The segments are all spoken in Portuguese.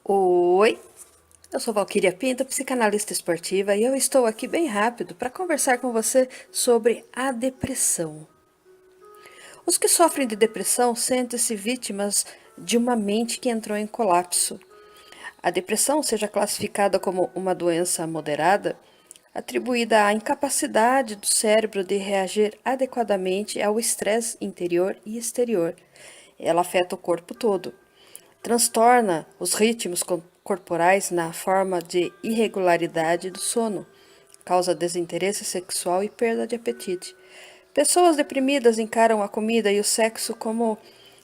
Oi, eu sou Valquíria Pinto, psicanalista esportiva, e eu estou aqui bem rápido para conversar com você sobre a depressão. Os que sofrem de depressão sentem-se vítimas de uma mente que entrou em colapso. A depressão, seja classificada como uma doença moderada, atribuída à incapacidade do cérebro de reagir adequadamente ao estresse interior e exterior. Ela afeta o corpo todo. Transtorna os ritmos corporais na forma de irregularidade do sono, causa desinteresse sexual e perda de apetite. Pessoas deprimidas encaram a comida e o sexo como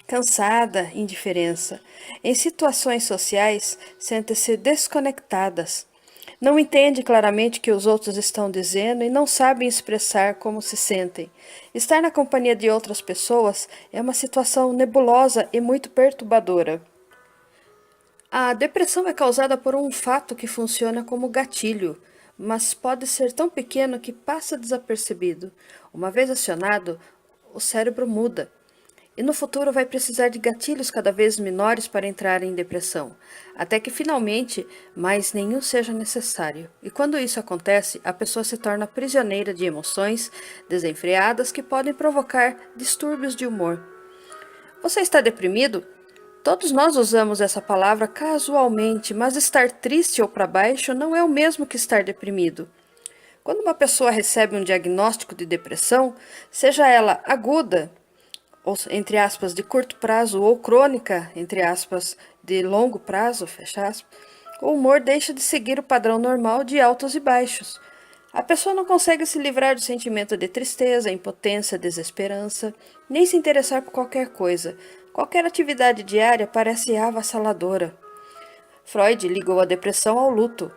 cansada indiferença. Em situações sociais, sentem-se desconectadas. Não entende claramente o que os outros estão dizendo e não sabem expressar como se sentem. Estar na companhia de outras pessoas é uma situação nebulosa e muito perturbadora. A depressão é causada por um fato que funciona como gatilho, mas pode ser tão pequeno que passa desapercebido. Uma vez acionado, o cérebro muda. E no futuro vai precisar de gatilhos cada vez menores para entrar em depressão, até que finalmente mais nenhum seja necessário. E quando isso acontece, a pessoa se torna prisioneira de emoções desenfreadas que podem provocar distúrbios de humor. Você está deprimido? Todos nós usamos essa palavra casualmente, mas estar triste ou para baixo não é o mesmo que estar deprimido. Quando uma pessoa recebe um diagnóstico de depressão, seja ela aguda, ou entre aspas, de curto prazo, ou crônica, entre aspas, de longo prazo, fecha aspas, o humor deixa de seguir o padrão normal de altos e baixos. A pessoa não consegue se livrar do sentimento de tristeza, impotência, desesperança, nem se interessar por qualquer coisa. Qualquer atividade diária parece avassaladora. Freud ligou a depressão ao luto.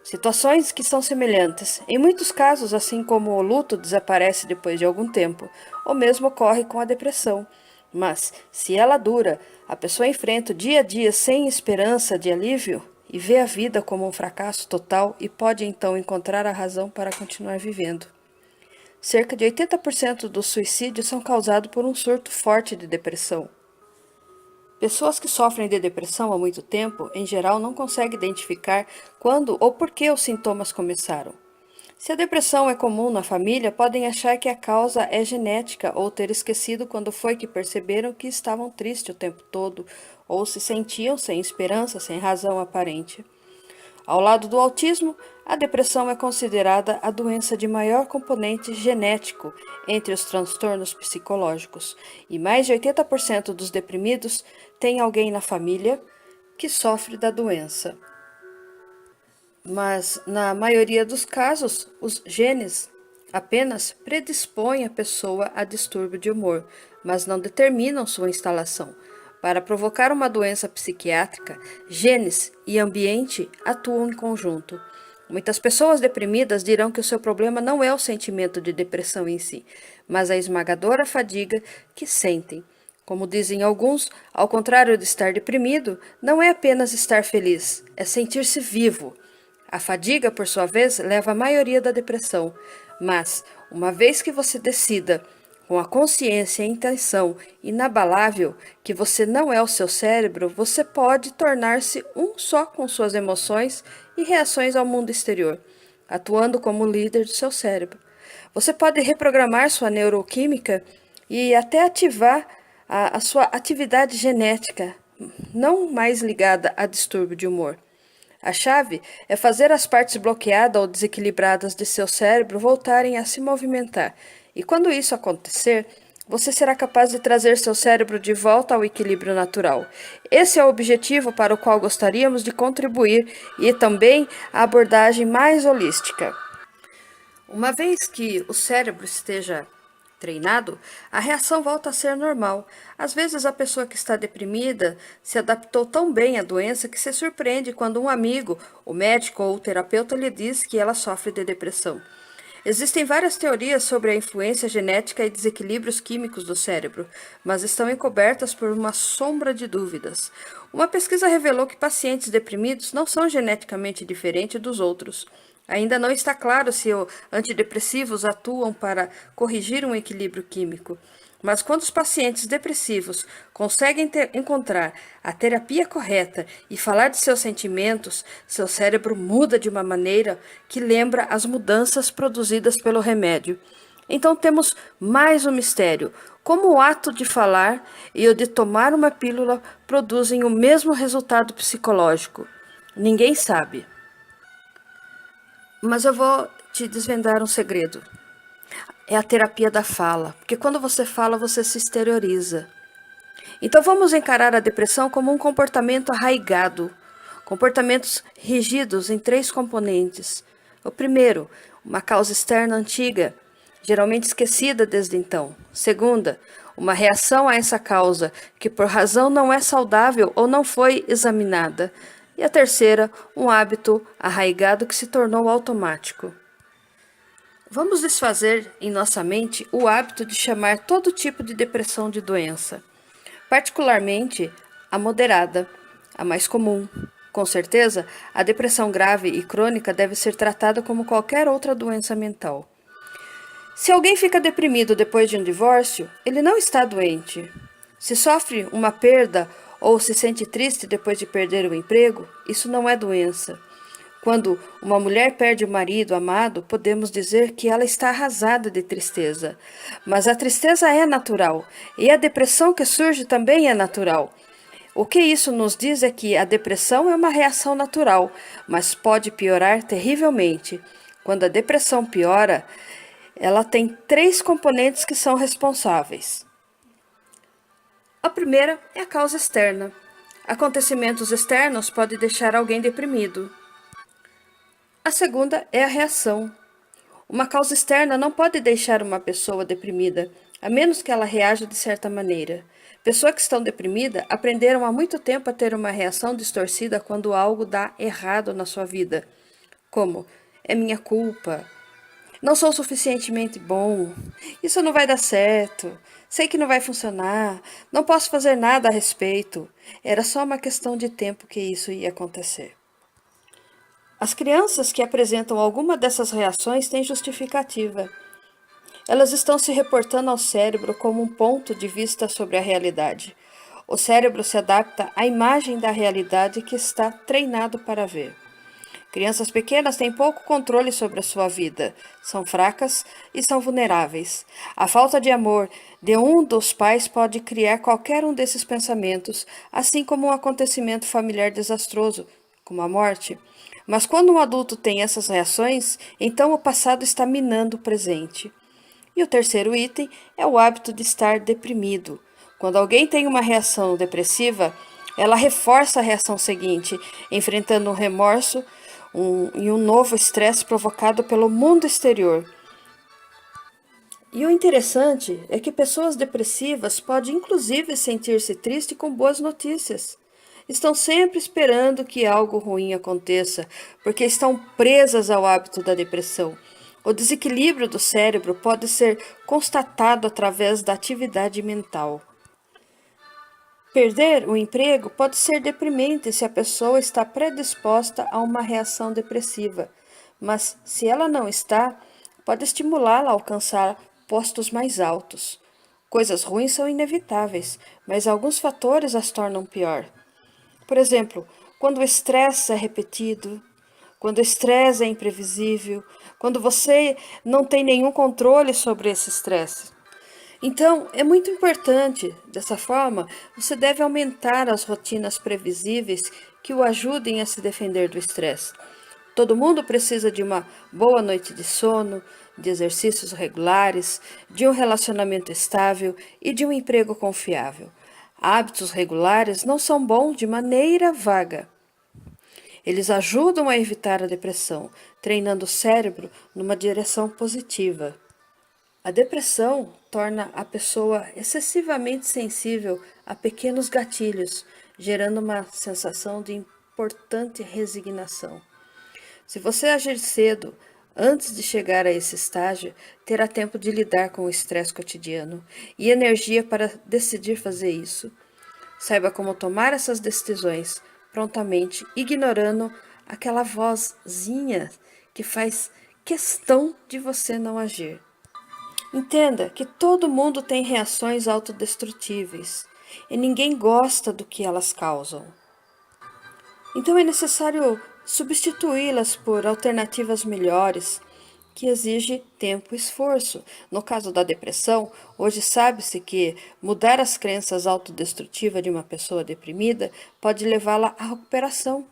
Situações que são semelhantes. Em muitos casos, assim como o luto desaparece depois de algum tempo, o mesmo ocorre com a depressão. Mas, se ela dura, a pessoa enfrenta o dia a dia sem esperança de alívio e vê a vida como um fracasso total e pode então encontrar a razão para continuar vivendo. Cerca de 80% dos suicídios são causados por um surto forte de depressão. Pessoas que sofrem de depressão há muito tempo, em geral, não conseguem identificar quando ou por que os sintomas começaram. Se a depressão é comum na família, podem achar que a causa é genética ou ter esquecido quando foi que perceberam que estavam tristes o tempo todo ou se sentiam sem esperança, sem razão aparente. Ao lado do autismo, a depressão é considerada a doença de maior componente genético entre os transtornos psicológicos, e mais de 80% dos deprimidos têm alguém na família que sofre da doença. Mas, na maioria dos casos, os genes apenas predispõem a pessoa a distúrbio de humor, mas não determinam sua instalação. Para provocar uma doença psiquiátrica, genes e ambiente atuam em conjunto. Muitas pessoas deprimidas dirão que o seu problema não é o sentimento de depressão em si, mas a esmagadora fadiga que sentem. Como dizem alguns, ao contrário de estar deprimido, não é apenas estar feliz, é sentir-se vivo. A fadiga, por sua vez, leva a maioria da depressão, mas, uma vez que você decida, com a consciência e a intenção inabalável, que você não é o seu cérebro, você pode tornar-se um só com suas emoções e reações ao mundo exterior, atuando como líder do seu cérebro. Você pode reprogramar sua neuroquímica e até ativar a sua atividade genética, não mais ligada a distúrbio de humor. A chave é fazer as partes bloqueadas ou desequilibradas de seu cérebro voltarem a se movimentar. E quando isso acontecer, você será capaz de trazer seu cérebro de volta ao equilíbrio natural. Esse é o objetivo para o qual gostaríamos de contribuir e também a abordagem mais holística. Uma vez que o cérebro esteja treinado, a reação volta a ser normal. Às vezes, a pessoa que está deprimida se adaptou tão bem à doença que se surpreende quando um amigo, o médico ou o terapeuta lhe diz que ela sofre de depressão. Existem várias teorias sobre a influência genética e desequilíbrios químicos do cérebro, mas estão encobertas por uma sombra de dúvidas. Uma pesquisa revelou que pacientes deprimidos não são geneticamente diferentes dos outros. Ainda não está claro se os antidepressivos atuam para corrigir um equilíbrio químico. Mas quando os pacientes depressivos conseguem encontrar a terapia correta e falar de seus sentimentos, seu cérebro muda de uma maneira que lembra as mudanças produzidas pelo remédio. Então temos mais um mistério: como o ato de falar e o de tomar uma pílula produzem o mesmo resultado psicológico. Ninguém sabe. Mas eu vou te desvendar um segredo. É a terapia da fala, porque quando você fala, você se exterioriza. Então vamos encarar a depressão como um comportamento arraigado, comportamentos rígidos em 3 componentes. O primeiro, uma causa externa antiga, geralmente esquecida desde então. Segunda, uma reação a essa causa, que por razão não é saudável ou não foi examinada. E a terceira, um hábito arraigado que se tornou automático. Vamos desfazer em nossa mente o hábito de chamar todo tipo de depressão de doença, particularmente a moderada, a mais comum. Com certeza, a depressão grave e crônica deve ser tratada como qualquer outra doença mental. Se alguém fica deprimido depois de um divórcio, ele não está doente. Se sofre uma perda ou se sente triste depois de perder o emprego, isso não é doença. Quando uma mulher perde o marido amado, podemos dizer que ela está arrasada de tristeza. Mas a tristeza é natural, e a depressão que surge também é natural. O que isso nos diz é que a depressão é uma reação natural, mas pode piorar terrivelmente. Quando a depressão piora, ela tem 3 componentes que são responsáveis. A primeira é a causa externa. Acontecimentos externos podem deixar alguém deprimido. A segunda é a reação. Uma causa externa não pode deixar uma pessoa deprimida, a menos que ela reaja de certa maneira. Pessoas que estão deprimidas aprenderam há muito tempo a ter uma reação distorcida quando algo dá errado na sua vida, como: é minha culpa, não sou suficientemente bom, isso não vai dar certo, sei que não vai funcionar, não posso fazer nada a respeito. Era só uma questão de tempo que isso ia acontecer. As crianças que apresentam alguma dessas reações têm justificativa. Elas estão se reportando ao cérebro como um ponto de vista sobre a realidade. O cérebro se adapta à imagem da realidade que está treinado para ver. Crianças pequenas têm pouco controle sobre a sua vida, são fracas e são vulneráveis. A falta de amor de um dos pais pode criar qualquer um desses pensamentos, assim como um acontecimento familiar desastroso, como a morte. Mas quando um adulto tem essas reações, então o passado está minando o presente. E o terceiro item é o hábito de estar deprimido. Quando alguém tem uma reação depressiva, ela reforça a reação seguinte, enfrentando um remorso e um novo estresse provocado pelo mundo exterior. E o interessante é que pessoas depressivas podem inclusive sentir-se tristes com boas notícias. Estão sempre esperando que algo ruim aconteça, porque estão presas ao hábito da depressão. O desequilíbrio do cérebro pode ser constatado através da atividade mental. Perder o emprego pode ser deprimente se a pessoa está predisposta a uma reação depressiva, mas se ela não está, pode estimulá-la a alcançar postos mais altos. Coisas ruins são inevitáveis, mas alguns fatores as tornam pior. Por exemplo, quando o estresse é repetido, quando o estresse é imprevisível, quando você não tem nenhum controle sobre esse estresse. Então, é muito importante, dessa forma, você deve aumentar as rotinas previsíveis que o ajudem a se defender do estresse. Todo mundo precisa de uma boa noite de sono, de exercícios regulares, de um relacionamento estável e de um emprego confiável. Hábitos regulares não são bons de maneira vaga. Eles ajudam a evitar a depressão, treinando o cérebro numa direção positiva. A depressão torna a pessoa excessivamente sensível a pequenos gatilhos, gerando uma sensação de importante resignação. Se você agir cedo, antes de chegar a esse estágio, terá tempo de lidar com o estresse cotidiano e energia para decidir fazer isso. Saiba como tomar essas decisões prontamente, ignorando aquela vozinha que faz questão de você não agir. Entenda que todo mundo tem reações autodestrutíveis e ninguém gosta do que elas causam. Então é necessário substituí-las por alternativas melhores, que exige tempo e esforço. No caso da depressão, hoje sabe-se que mudar as crenças autodestrutivas de uma pessoa deprimida pode levá-la à recuperação.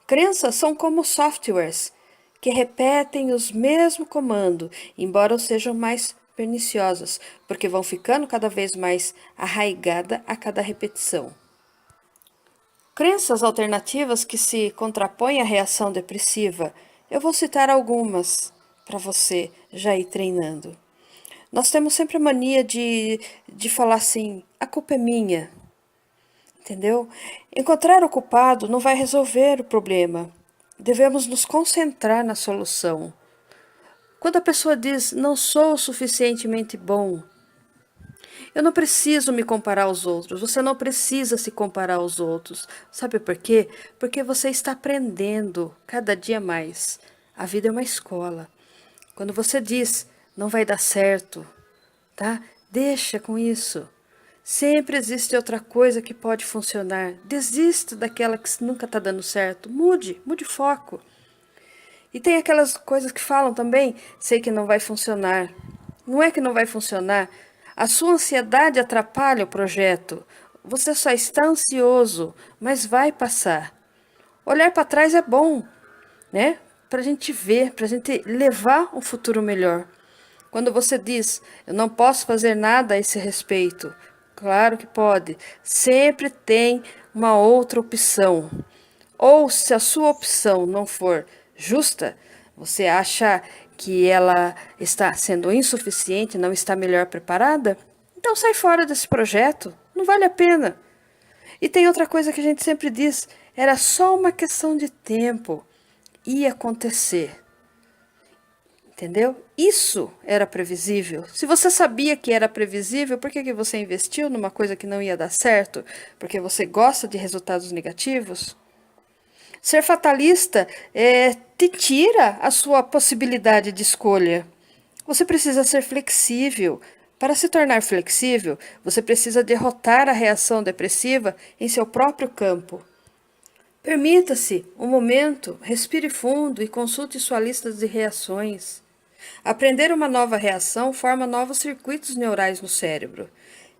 Crenças são como softwares que repetem os mesmos comandos, embora sejam mais perniciosas, porque vão ficando cada vez mais arraigadas a cada repetição. Crenças alternativas que se contrapõem à reação depressiva. Eu vou citar algumas para você já ir treinando. Nós temos sempre a mania de falar assim: a culpa é minha, entendeu? Encontrar o culpado não vai resolver o problema. Devemos nos concentrar na solução. Quando a pessoa diz não sou suficientemente bom, eu não preciso me comparar aos outros. Você não precisa se comparar aos outros. Sabe por quê? Porque você está aprendendo cada dia mais. A vida é uma escola. Quando você diz não vai dar certo, tá? Deixa com isso. Sempre existe outra coisa que pode funcionar. Desista daquela que nunca está dando certo. Mude foco. E tem aquelas coisas que falam também, sei que não vai funcionar. Não é que não vai funcionar. A sua ansiedade atrapalha o projeto. Você só está ansioso, mas vai passar. Olhar para trás é bom, né? Para a gente ver, para a gente levar um futuro melhor. Quando você diz, eu não posso fazer nada a esse respeito, claro que pode. Sempre tem uma outra opção. Ou se a sua opção não for justa, você acha que ela está sendo insuficiente, não está melhor preparada, então sai fora desse projeto, não vale a pena. E tem outra coisa que a gente sempre diz, era só uma questão de tempo, ia acontecer. Entendeu? Isso era previsível. Se você sabia que era previsível, por que você investiu numa coisa que não ia dar certo? Porque você gosta de resultados negativos? Ser fatalista te tira a sua possibilidade de escolha. Você precisa ser flexível. Para se tornar flexível, você precisa derrotar a reação depressiva em seu próprio campo. Permita-se um momento, respire fundo e consulte sua lista de reações. Aprender uma nova reação forma novos circuitos neurais no cérebro.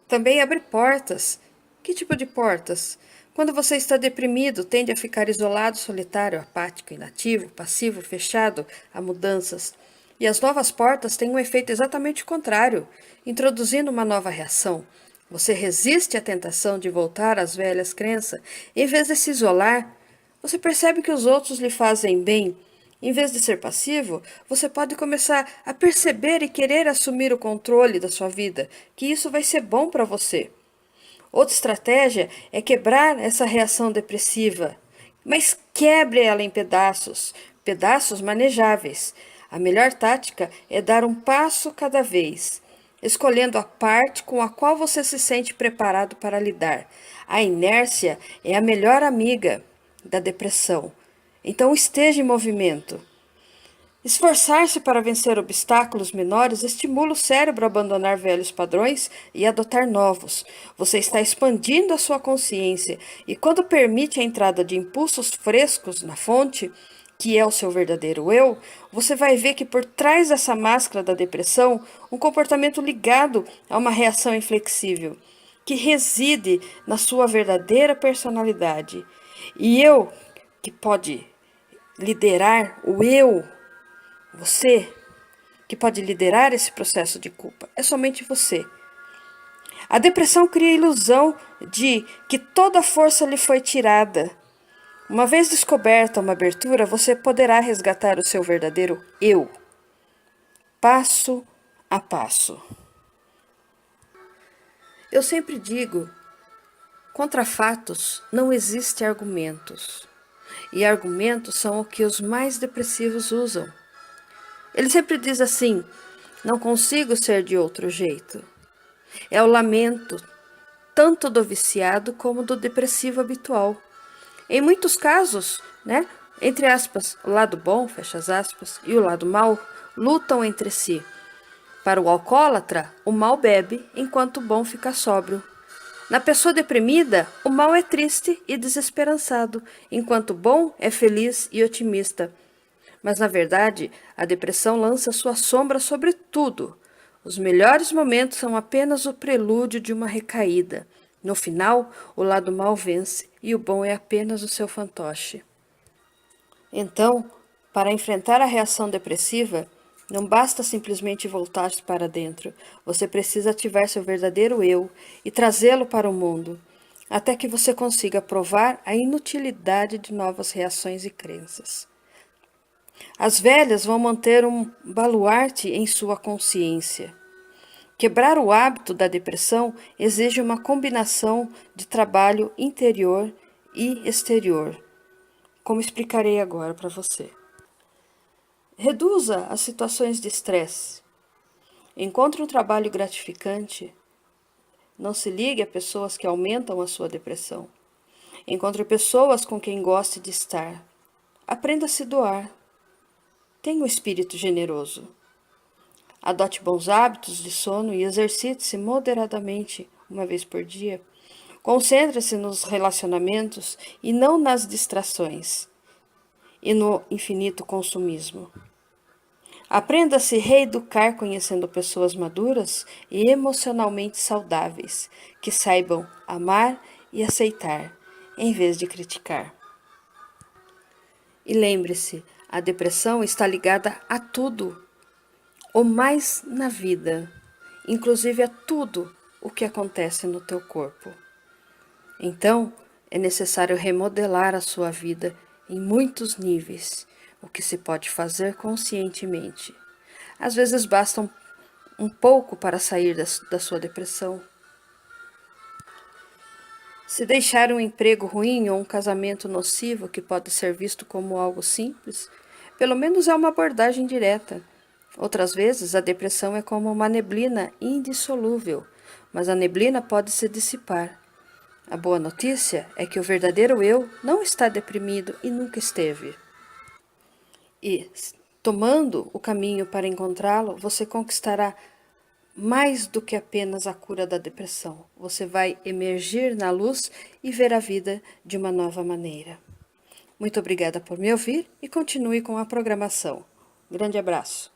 Também abre portas. Que tipo de portas? Quando você está deprimido, tende a ficar isolado, solitário, apático, inativo, passivo, fechado a mudanças. E as novas portas têm um efeito exatamente contrário, introduzindo uma nova reação. Você resiste à tentação de voltar às velhas crenças. Em vez de se isolar, você percebe que os outros lhe fazem bem. Em vez de ser passivo, você pode começar a perceber e querer assumir o controle da sua vida, que isso vai ser bom para você. Outra estratégia é quebrar essa reação depressiva, mas quebre ela em pedaços, pedaços manejáveis. A melhor tática é dar um passo cada vez, escolhendo a parte com a qual você se sente preparado para lidar. A inércia é a melhor amiga da depressão. Então esteja em movimento. Esforçar-se para vencer obstáculos menores estimula o cérebro a abandonar velhos padrões e adotar novos. Você está expandindo a sua consciência e, quando permite a entrada de impulsos frescos na fonte, que é o seu verdadeiro eu, você vai ver que por trás dessa máscara da depressão, um comportamento ligado a uma reação inflexível, que reside na sua verdadeira personalidade. E eu, que pode liderar o eu, você que pode liderar esse processo de culpa, é somente você. A depressão cria a ilusão de que toda a força lhe foi tirada. Uma vez descoberta uma abertura, você poderá resgatar o seu verdadeiro eu, passo a passo. Eu sempre digo, contra fatos não existem argumentos. E argumentos são o que os mais depressivos usam. Ele sempre diz assim, não consigo ser de outro jeito. É o lamento, tanto do viciado como do depressivo habitual. Em muitos casos, né, entre aspas, o lado bom, fecha as aspas, e o lado mau, lutam entre si. Para o alcoólatra, o mal bebe enquanto o bom fica sóbrio. Na pessoa deprimida, o mal é triste e desesperançado, enquanto o bom é feliz e otimista. Mas, na verdade, a depressão lança sua sombra sobre tudo. Os melhores momentos são apenas o prelúdio de uma recaída. No final, o lado mal vence e o bom é apenas o seu fantoche. Então, para enfrentar a reação depressiva, não basta simplesmente voltar-se para dentro. Você precisa ativar seu verdadeiro eu e trazê-lo para o mundo, até que você consiga provar a inutilidade de novas reações e crenças. As velhas vão manter um baluarte em sua consciência. Quebrar o hábito da depressão exige uma combinação de trabalho interior e exterior, como explicarei agora para você. Reduza as situações de estresse. Encontre um trabalho gratificante. Não se ligue a pessoas que aumentam a sua depressão. Encontre pessoas com quem goste de estar. Aprenda a se doar. Tenha um espírito generoso. Adote bons hábitos de sono e exercite-se moderadamente uma vez por dia. Concentre-se nos relacionamentos e não nas distrações e no infinito consumismo. Aprenda a se reeducar conhecendo pessoas maduras e emocionalmente saudáveis, que saibam amar e aceitar, em vez de criticar. E lembre-se, a depressão está ligada a tudo, ou mais na vida, inclusive a tudo o que acontece no teu corpo. Então, é necessário remodelar a sua vida em muitos níveis, o que se pode fazer conscientemente. Às vezes basta um pouco para sair da sua depressão. Se deixar um emprego ruim ou um casamento nocivo que pode ser visto como algo simples, pelo menos é uma abordagem direta. Outras vezes, a depressão é como uma neblina indissolúvel, mas a neblina pode se dissipar. A boa notícia é que o verdadeiro eu não está deprimido e nunca esteve. E, tomando o caminho para encontrá-lo, você conquistará mais do que apenas a cura da depressão. Você vai emergir na luz e ver a vida de uma nova maneira. Muito obrigada por me ouvir e continue com a programação. Grande abraço.